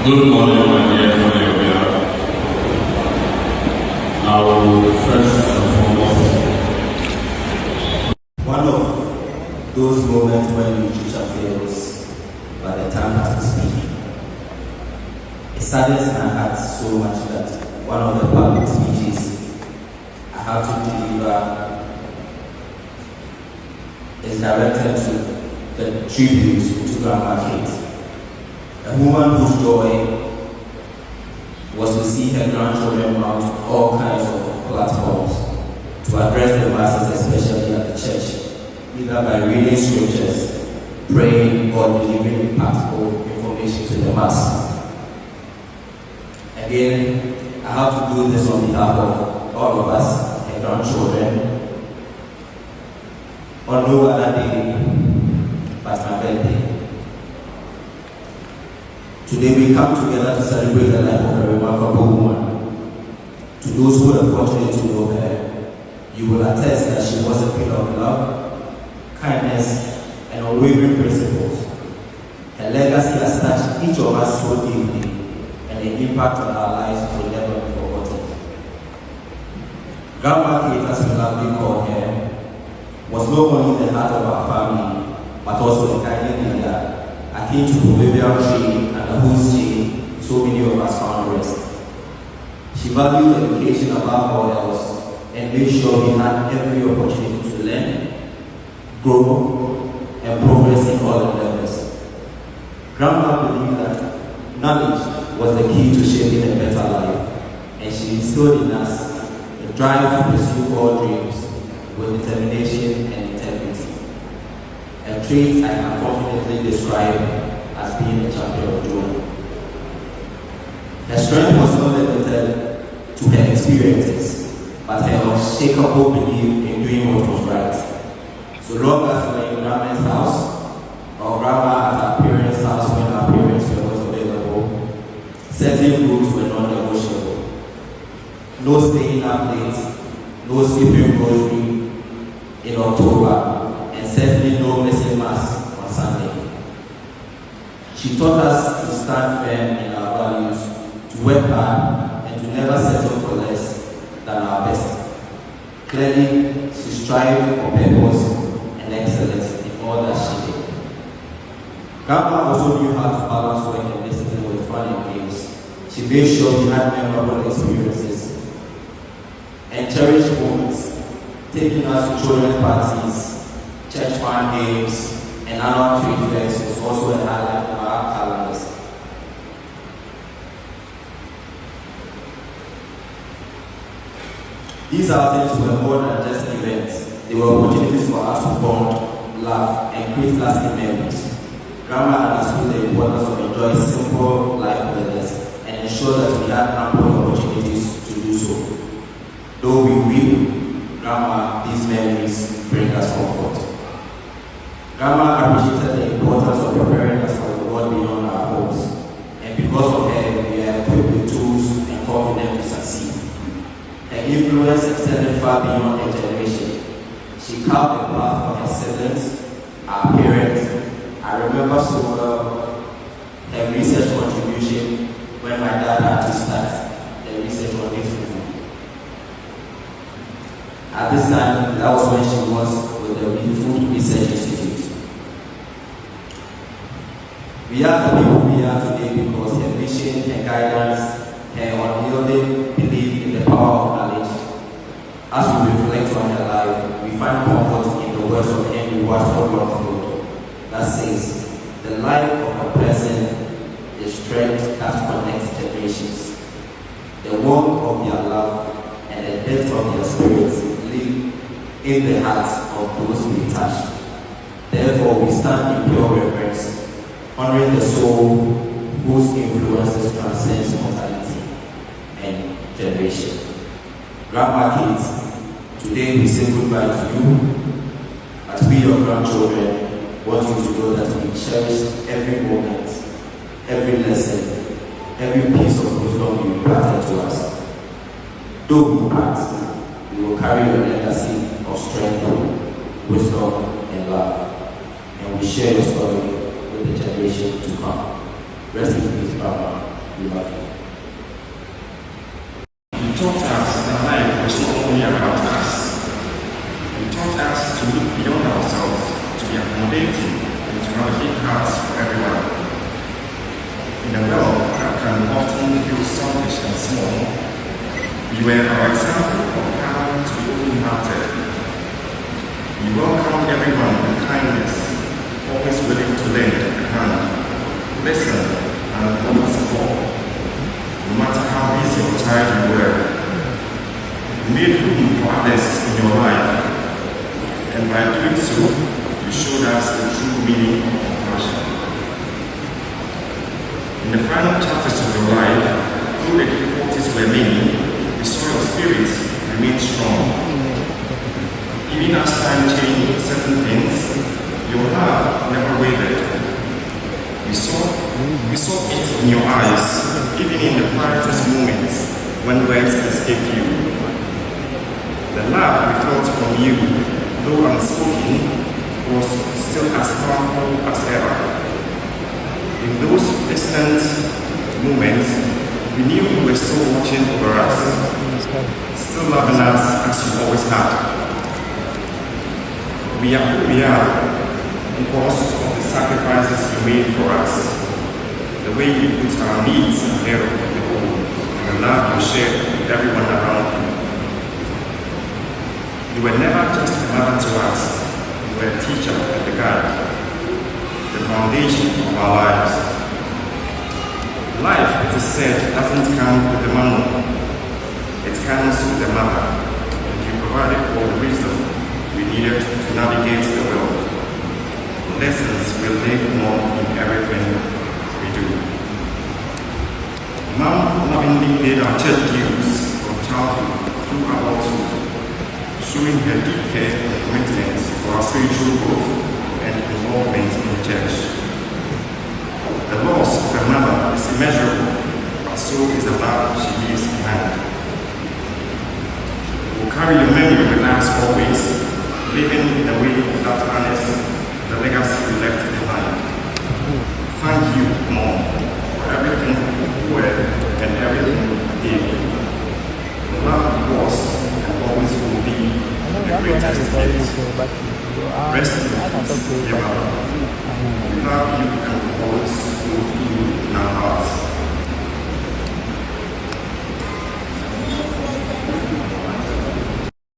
Good morning, my dear family. I will first and foremost. One of those moments when literature fails, but the time has to speak. It saddens my heart so much that one of the public speeches I have to deliver is directed to the tribute to Grandma Kate, a woman whose joy was to see her grandchildren mount all kinds of platforms to address the masses, especially at the church, either by reading scriptures, praying, or delivering impactful information to the mass. Again, I have to do this on behalf of all of us, her grandchildren, on no other day but my birthday. Today we come together to celebrate the life of a remarkable woman. To those who are fortunate to know her, you will attest that she was a pillar of love, kindness, and unwavering principles. Her legacy has touched each of us so deeply, and the impact on our lives will never be forgotten. Grandma Kate, as we lovely call her, was not only the heart of our family, but also a kindly leader, akin to proverbial tree under whose shade so many of us found rest. She valued education above all else and made sure we had every opportunity to learn, grow, and progress in all endeavors. Grandma believed that knowledge was the key to shaping a better life, and she instilled in us the drive to pursue all dreams with determination and integrity, a trait I can confidently describe as being a champion of joy. Her strength was not limited to her experiences, but her unshakable belief in doing what was right. So long as we were in Grandma's house, or Grandma at our parents' house when our parents were not available, certain rules were non-negotiable. No staying up late, no skipping grocery in October, and certainly no missing mass on Sunday. She taught us to stand firm in our values, to work hard, and to never settle for less than our best. Clearly, she strived for purpose and excellence in all that she did. Grandma also knew how to balance work and discipline with fun and games. She made sure we had memorable experiences and cherished moments, taking us to children's parties, church fun games, and annual trade fairs was also a highlight of our calendars. These outings were more than just events. They were opportunities for us to bond, laugh, and create lasting memories. Grandma understood the importance of enjoying simple life with us and ensured that we had ample opportunities to do so. Though we weep, Grandma, these memories bring us comfort. Grandma appreciated the importance of preparing us for the world beyond our homes, and because of her, we are equipped with tools and confident to succeed. Her influence extended far beyond her generation. She carved a path for her siblings, our parents. I remember so well her research contribution when my dad had to start the research on it. At this time, that was when she was with the Food Research Institute. We are the people we are today because her vision, her guidance, her unyielding belief in the power of knowledge. As we reflect on her life, we find comfort in the words of Henry Watford Longfield that says, "The life of a person is strength that connects generations. The warmth of their love and the depth of their spirits live in the hearts of those we touched. The therefore we stand in pure reverence, honoring the soul whose influences transcends mortality and generation. Grandma Kate, today we say goodbye to you. As we, your grandchildren, want you to know that we cherish every moment, every lesson, every piece of wisdom you imparted to us. Though we part, we will carry your legacy of strength, wisdom, and love, and we share your story with the generation to come. Rest in peace, Baba. We love you. You taught us that life was not only about us. You taught us to look beyond ourselves, to be accommodating, and to have a big heart for everyone. In a world that can often feel selfish and small, you were our example of how to be open-hearted. You welcomed everyone with kindness, always willing to lend a hand, listen, and offer support. No matter how busy or tired you were, you made room for others in your life, and by doing so, you showed us the true meaning of compassion. In the final chapters of your life, though the difficulties were many, we saw your spirit remain strong. Even as time changed certain things, your love never wavered. We saw it in your eyes, even in the quietest moments when words escaped you. The love we felt from you, though unspoken, was still as powerful as ever. In those distant moments, we knew you were still watching over us, still loving us as you always had. We are who we are because of the sacrifices you made for us, the way you put our needs ahead of the whole, and the love you shared with everyone around you. You were never just a mother to us, you were a teacher and a guide, the foundation of our lives. Life, it is said, doesn't come with a manual, it comes with a mother, and you provided all the wisdom we needed to navigate the world. Lessons will live on in everything we do. Mom lovingly paid our church dues from childhood through adulthood, showing her deep care and commitment to our spiritual growth and involvement in the church. The loss of a mother is immeasurable, but so is the love she leaves behind. We'll carry your memory with us always, living in a way that honors the legacy you left behind. Thank you, Mom, for everything you were and everything you gave. The love was and always will be the greatest gift. Rest in peace, dear Mother. We love you and